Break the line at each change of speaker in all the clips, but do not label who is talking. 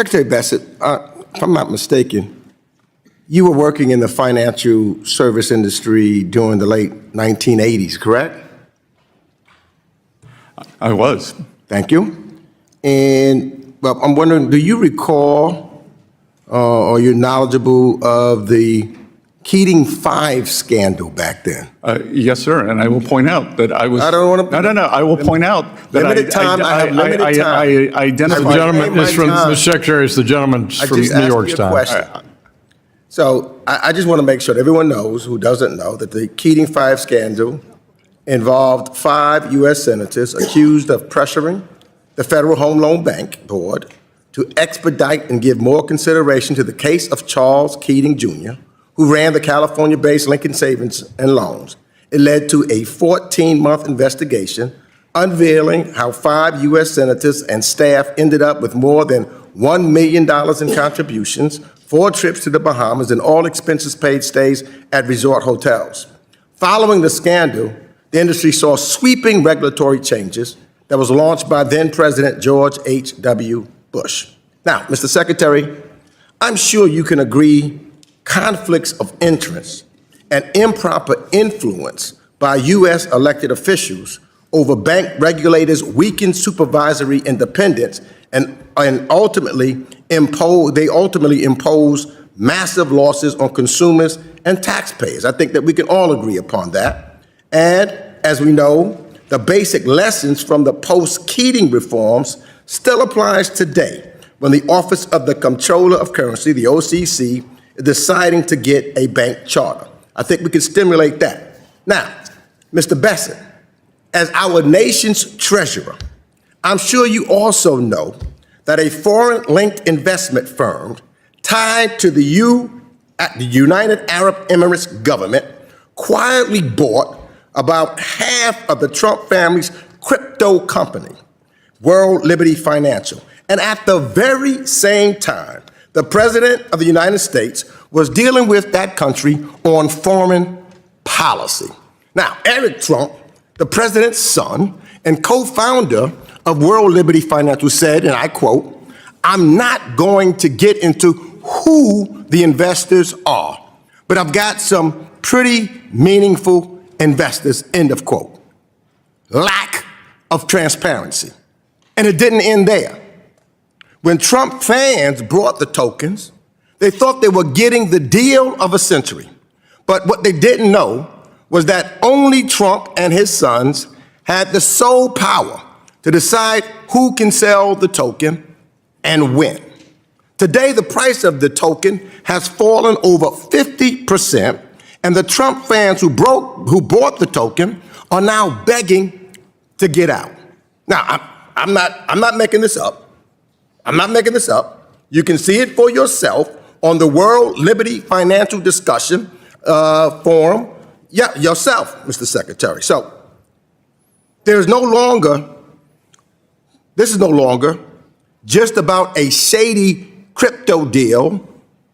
Secretary Bessent, if I'm not mistaken, you were working in the financial service industry during the late 1980s, correct?
I was.
Thank you. And well, I'm wondering, do you recall or you're knowledgeable of the Keating Five scandal back then?
Yes, sir. And I will point out that I was.
I don't want to.
No. I will point out that
limited time. I have limited time.
I identified.
The gentleman is from the secretary. Is the gentleman from New York Times?
So I just want to make sure that everyone knows, who doesn't know, that the Keating Five scandal involved 5 U.S. senators accused of pressuring the Federal Home Loan Bank Board to expedite and give more consideration to the case of Charles Keating Jr., who ran the California-based Lincoln Savings and Loans. It led to a 14-month investigation unveiling how 5 U.S. senators and staff ended up with more than $1 million in contributions, 4 trips to the Bahamas, and all expenses paid stays at resort hotels. Following the scandal, the industry saw sweeping regulatory changes that was launched by then-President George H.W. Bush. Now, Mr. Secretary, I'm sure you can agree conflicts of interest and improper influence by U.S. elected officials over bank regulators weaken supervisory independence and ultimately impose massive losses on consumers and taxpayers. I think that we can all agree upon that. And as we know, the basic lessons from the post-Keating reforms still applies today when the Office of the Comptroller of Currency, the OCC, is deciding to get a bank charter. I think we can stimulate that. Now, Mr. Bessent, as our nation's treasurer, I'm sure you also know that a foreign-linked investment firm tied to the United Arab Emirates government quietly bought about half of the Trump family's crypto company, World Liberty Financial. And at the very same time, the President of the United States was dealing with that country on foreign policy. Now, Eric Trump, the president's son and co-founder of World Liberty Financial, said, and I quote, "I'm not going to get into who the investors are, but I've got some pretty meaningful investors," end of quote. Lack of transparency. And it didn't end there. When Trump fans brought the tokens, they thought they were getting the deal of a century. But what they didn't know was that only Trump and his sons had the sole power to decide who can sell the token and when. Today, the price of the token has fallen over 50%, and the Trump fans who bought the token are now begging to get out. Now, I'm not making this up. I'm not making this up. You can see it for yourself on the World Liberty Financial Discussion Forum. Yeah, yourself, Mr. Secretary. So this is no longer just about a shady crypto deal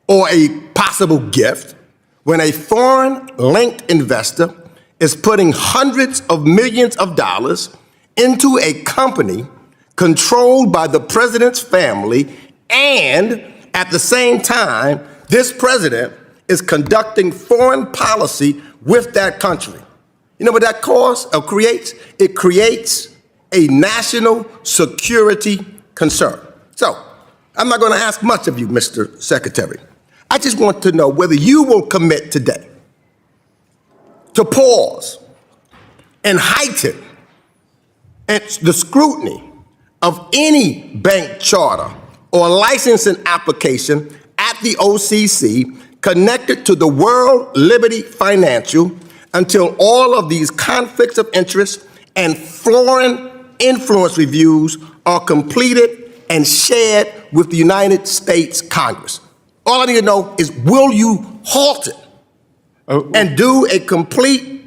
or a possible gift. When a foreign-linked investor is putting hundreds of millions of dollars into a company controlled by the president's family, and at the same time, this president is conducting foreign policy with that country. You know what that creates? It creates a national security concern. So, I'm not going to ask much of you, Mr. Secretary. I just want to know whether you will commit today to pause and heighten the scrutiny of any bank charter or licensing application at the OCC connected to the World Liberty Financial until all of these conflicts of interest and foreign influence reviews are completed and shared with the United States Congress. All I need to know is, will you halt it and do a complete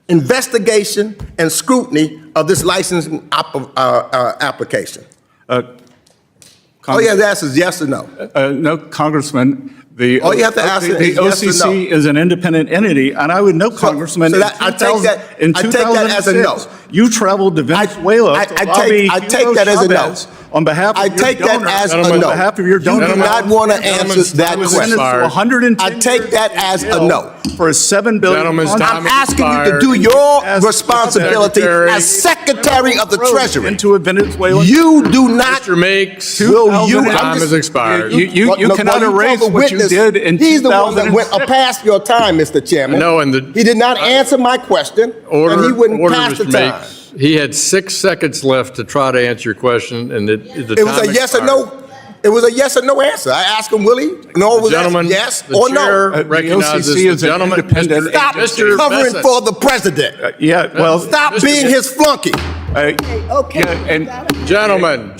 investigation and scrutiny of this licensing application? All you have to ask is yes or no.
No, Congressman.
All you have to ask is yes or no.
The OCC is an independent entity, and I would know, Congressman,
I take that as a no.
You traveled to Venezuela to lobby
I take that as a no.
On behalf of
I
your
take that
donors,
as a
on
no.
behalf of your
You
donors,
do not want to answer that
I was sentenced to
question.
110
I take that as a no.
for a $7 billion
Gentleman's
contract.
time
I'm asking you to do your responsibility as Secretary of the Treasury.
Into a Venezuelan.
You do not.
Mr. Meeks,
Will you?
time has expired.
You cannot erase what you did in
He's the one that went
2006.
past your time, Mr. Chairman.
No, and
he did not answer my question, and he wouldn't pass the
Mr.
time.
Meeks. He had 6 seconds left to try to answer your question, and the
It was
time
a yes or
expired.
no. It was a yes or no answer. I asked him, will he? No, was that
Gentlemen,
yes
the
or
chair
no?
recognizes
OCC
the
is an
gentleman.
independent
Stop
Mr.
covering
Bessent.
for the president.
Yeah, well.
Stop
Mr.
being his flunky.
Okay.
Yeah, and
Gentlemen.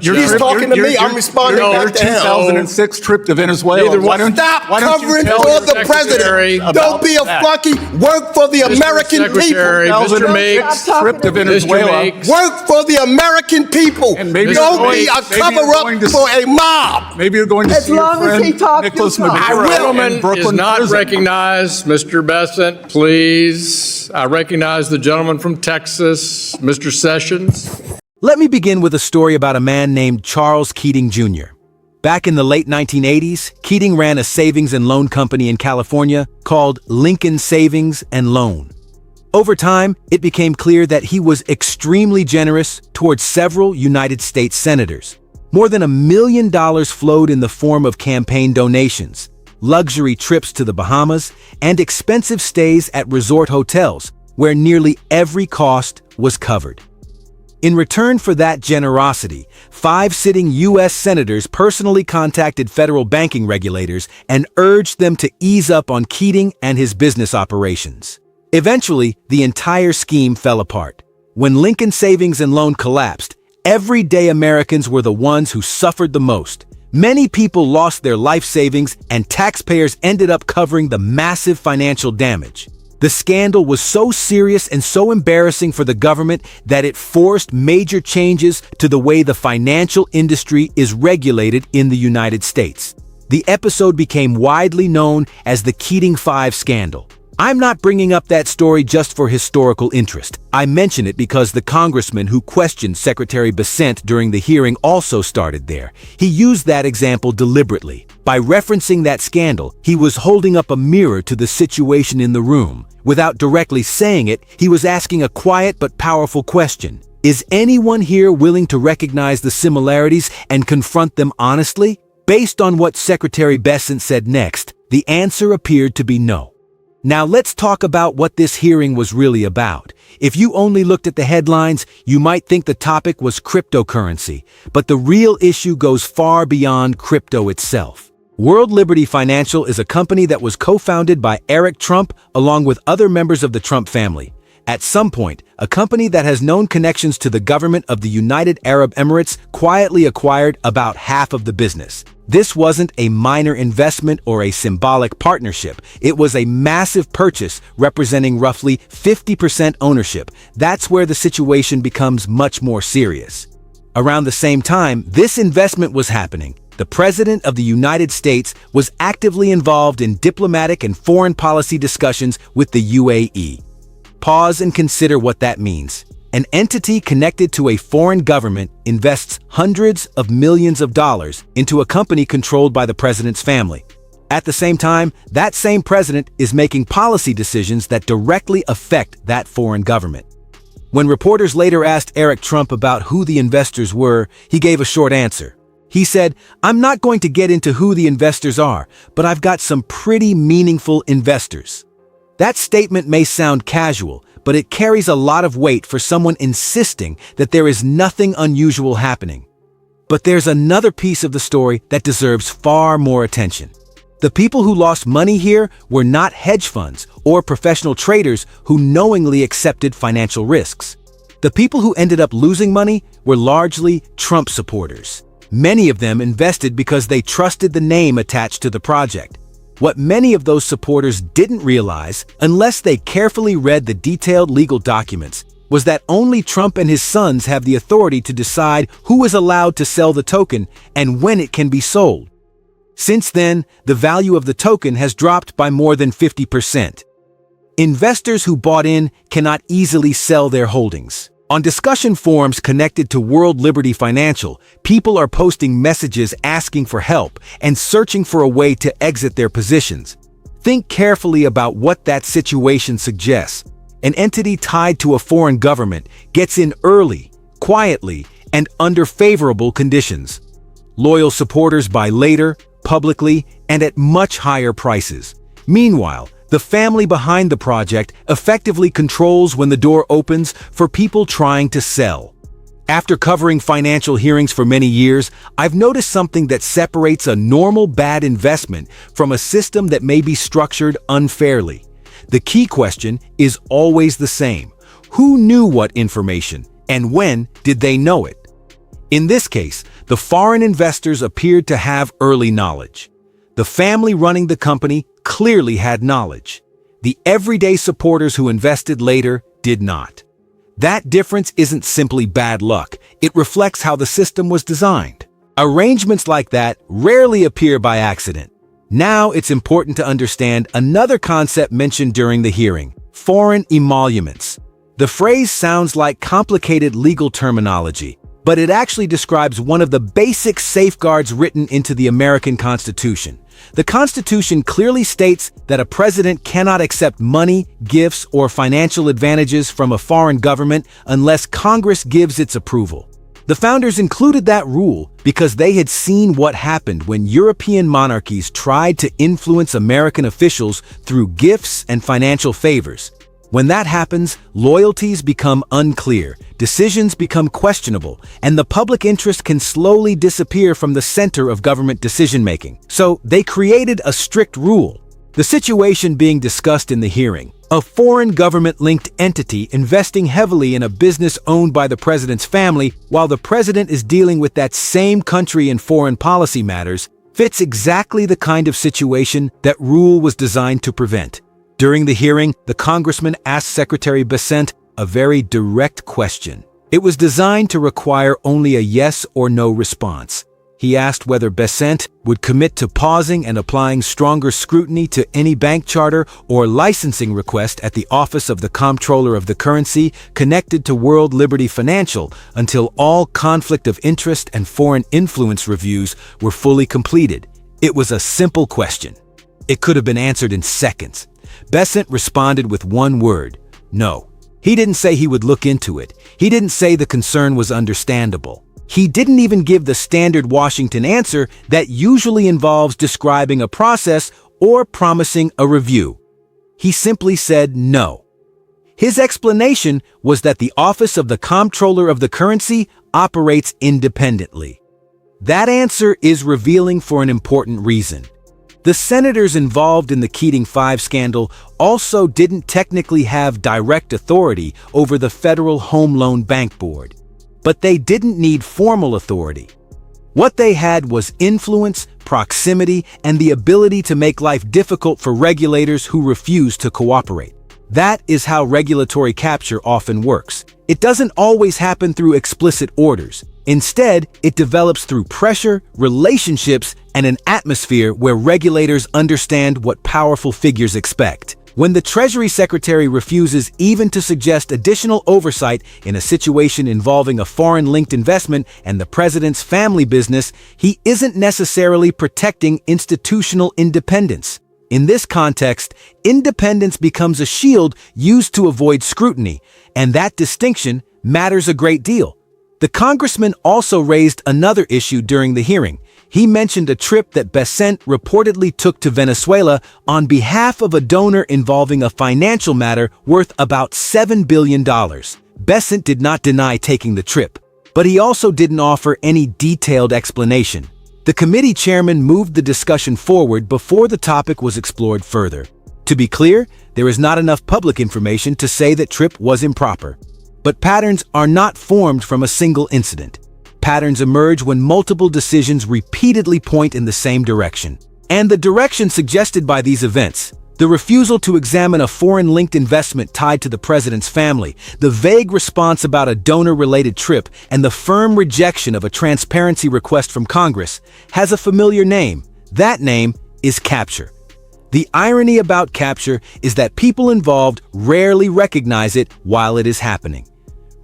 He's talking to me. I'm responding
your
back to him.
2006 trip to Venezuela.
Neither one-
Stop
why don't you
covering
tell
for
the
the
Secretary
president. Don't be a
about
flunky. Work for the American
Secretary,
people.
Mr. Meeks.
Stop
Trip to
talking to me.
Venezuela.
Mr. Meeks.
Work for the American people.
And maybe
Don't
you're
be
going-
a
maybe you're
cover-up
going to-
for a mob.
Maybe you're going to
As
see your
long as he
friend
talks,
Nicholas
you talk.
I
Maduro
will.
in
Gentleman is
Brooklyn
not
prison.
recognized. Mr. Bessent, please. I recognize the gentleman from Texas, Mr. Sessions.
Let me begin with a story about a man named Charles Keating Jr. Back in the late 1980s, Keating ran a savings and loan company in California called Lincoln Savings and Loan. Over time, it became clear that he was extremely generous towards several United States senators. More than $1 million flowed in the form of campaign donations, luxury trips to the Bahamas, and expensive stays at resort hotels, where nearly every cost was covered. In return for that generosity, 5 sitting U.S. senators personally contacted federal banking regulators and urged them to ease up on Keating and his business operations. Eventually, the entire scheme fell apart. When Lincoln Savings and Loan collapsed, everyday Americans were the ones who suffered the most. Many people lost their life savings, and taxpayers ended up covering the massive financial damage. The scandal was so serious and so embarrassing for the government that it forced major changes to the way the financial industry is regulated in the United States. The episode became widely known as the Keating Five scandal. I'm not bringing up that story just for historical interest. I mention it because the congressman who questioned Secretary Bessent during the hearing also started there. He used that example deliberately. By referencing that scandal, he was holding up a mirror to the situation in the room. Without directly saying it, he was asking a quiet but powerful question. Is anyone here willing to recognize the similarities and confront them honestly? Based on what Secretary Bessent said next, the answer appeared to be no. Now let's talk about what this hearing was really about. If you only looked at the headlines, you might think the topic was cryptocurrency, but the real issue goes far beyond crypto itself. World Liberty Financial is a company that was co-founded by Eric Trump along with other members of the Trump family. At some point, a company that has known connections to the government of the United Arab Emirates quietly acquired about half of the business. This wasn't a minor investment or a symbolic partnership. It was a massive purchase representing roughly 50% ownership. That's where the situation becomes much more serious. Around the same time this investment was happening, the President of the United States was actively involved in diplomatic and foreign policy discussions with the UAE. Pause and consider what that means. An entity connected to a foreign government invests hundreds of millions of dollars into a company controlled by the president's family. At the same time, that same president is making policy decisions that directly affect that foreign government. When reporters later asked Eric Trump about who the investors were, he gave a short answer. He said, "I'm not going to get into who the investors are, but I've got some pretty meaningful investors." That statement may sound casual, but it carries a lot of weight for someone insisting that there is nothing unusual happening. But there's another piece of the story that deserves far more attention. The people who lost money here were not hedge funds or professional traders who knowingly accepted financial risks. The people who ended up losing money were largely Trump supporters. Many of them invested because they trusted the name attached to the project. What many of those supporters didn't realize, unless they carefully read the detailed legal documents, was that only Trump and his sons have the authority to decide who is allowed to sell the token and when it can be sold. Since then, the value of the token has dropped by more than 50%. Investors who bought in cannot easily sell their holdings. On discussion forums connected to World Liberty Financial, people are posting messages asking for help and searching for a way to exit their positions. Think carefully about what that situation suggests. An entity tied to a foreign government gets in early, quietly, and under favorable conditions. Loyal supporters buy later, publicly, and at much higher prices. Meanwhile, the family behind the project effectively controls when the door opens for people trying to sell. After covering financial hearings for many years, I've noticed something that separates a normal bad investment from a system that may be structured unfairly. The key question is always the same. Who knew what information, and when did they know it? In this case, the foreign investors appeared to have early knowledge. The family running the company clearly had knowledge. The everyday supporters who invested later did not. That difference isn't simply bad luck, it reflects how the system was designed. Arrangements like that rarely appear by accident. Now it's important to understand another concept mentioned during the hearing: foreign emoluments. The phrase sounds like complicated legal terminology, but it actually describes one of the basic safeguards written into the American Constitution. The Constitution clearly states that a president cannot accept money, gifts, or financial advantages from a foreign government unless Congress gives its approval. The founders included that rule because they had seen what happened when European monarchies tried to influence American officials through gifts and financial favors. When that happens, loyalties become unclear, decisions become questionable, and the public interest can slowly disappear from the center of government decision-making. So they created a strict rule. The situation being discussed in the hearing: a foreign government-linked entity investing heavily in a business owned by the president's family while the president is dealing with that same country in foreign policy matters, fits exactly the kind of situation that rule was designed to prevent. During the hearing, the congressman asked Secretary Bessent a very direct question. It was designed to require only a yes or no response. He asked whether Bessent would commit to pausing and applying stronger scrutiny to any bank charter or licensing request at the Office of the Comptroller of the Currency connected to World Liberty Financial until all conflict of interest and foreign influence reviews were fully completed. It was a simple question. It could have been answered in seconds. Bessent responded with one word: no. He didn't say he would look into it. He didn't say the concern was understandable. He didn't even give the standard Washington answer that usually involves describing a process or promising a review. He simply said no. His explanation was that the Office of the Comptroller of the Currency operates independently. That answer is revealing for an important reason. The senators involved in the Keating Five scandal also didn't technically have direct authority over the Federal Home Loan Bank Board. But they didn't need formal authority. What they had was influence, proximity, and the ability to make life difficult for regulators who refuse to cooperate. That is how regulatory capture often works. It doesn't always happen through explicit orders. Instead, it develops through pressure, relationships, and an atmosphere where regulators understand what powerful figures expect. When the Treasury Secretary refuses even to suggest additional oversight in a situation involving a foreign-linked investment and the president's family business, he isn't necessarily protecting institutional independence. In this context, independence becomes a shield used to avoid scrutiny, and that distinction matters a great deal. The congressman also raised another issue during the hearing. He mentioned a trip that Bessent reportedly took to Venezuela on behalf of a donor involving a financial matter worth about $7 billion. Bessent did not deny taking the trip, but he also didn't offer any detailed explanation. The committee chairman moved the discussion forward before the topic was explored further. To be clear, there is not enough public information to say that trip was improper. But patterns are not formed from a single incident. Patterns emerge when multiple decisions repeatedly point in the same direction. And the direction suggested by these events, the refusal to examine a foreign-linked investment tied to the president's family, the vague response about a donor-related trip, and the firm rejection of a transparency request from Congress, has a familiar name. That name is capture. The irony about capture is that people involved rarely recognize it while it is happening.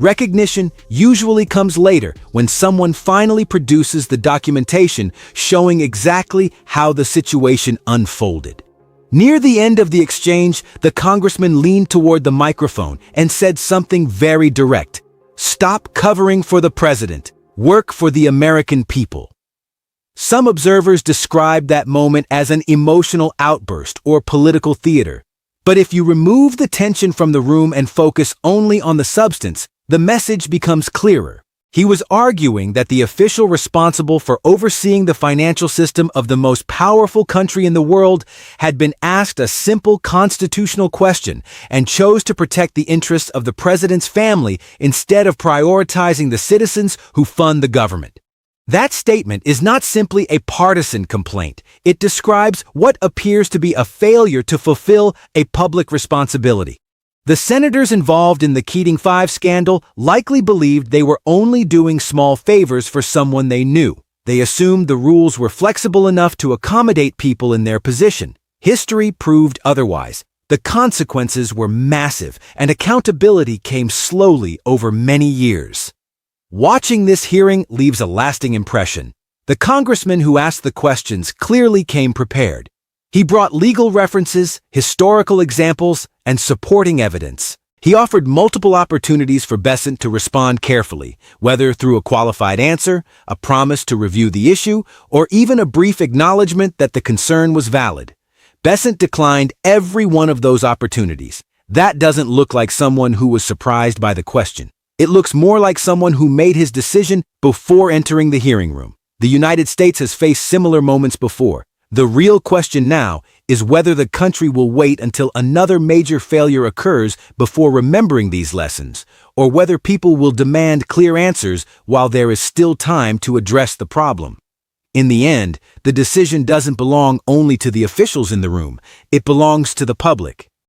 Recognition usually comes later when someone finally produces the documentation showing exactly how the situation unfolded. Near the end of the exchange, the congressman leaned toward the microphone and said something very direct. "Stop covering for the president. Work for the American people." Some observers described that moment as an emotional outburst or political theater. But if you remove the tension from the room and focus only on the substance, the message becomes clearer. He was arguing that the official responsible for overseeing the financial system of the most powerful country in the world had been asked a simple constitutional question and chose to protect the interests of the president's family instead of prioritizing the citizens who fund the government. That statement is not simply a partisan complaint. It describes what appears to be a failure to fulfill a public responsibility. The senators involved in the Keating Five scandal likely believed they were only doing small favors for someone they knew. They assumed the rules were flexible enough to accommodate people in their position. History proved otherwise. The consequences were massive, and accountability came slowly over many years. Watching this hearing leaves a lasting impression. The congressman who asked the questions clearly came prepared. He brought legal references, historical examples, and supporting evidence. He offered multiple opportunities for Bessent to respond carefully, whether through a qualified answer, a promise to review the issue, or even a brief acknowledgement that the concern was valid. Bessent declined every one of those opportunities. That doesn't look like someone who was surprised by the question. It looks more like someone who made his decision before entering the hearing room. The United States has faced similar moments before. The real question now is whether the country will wait until another major failure occurs before remembering these lessons, or whether people will demand clear answers while there is still time to address the problem. In the end, the decision doesn't belong only to the officials in the room, it belongs to the public.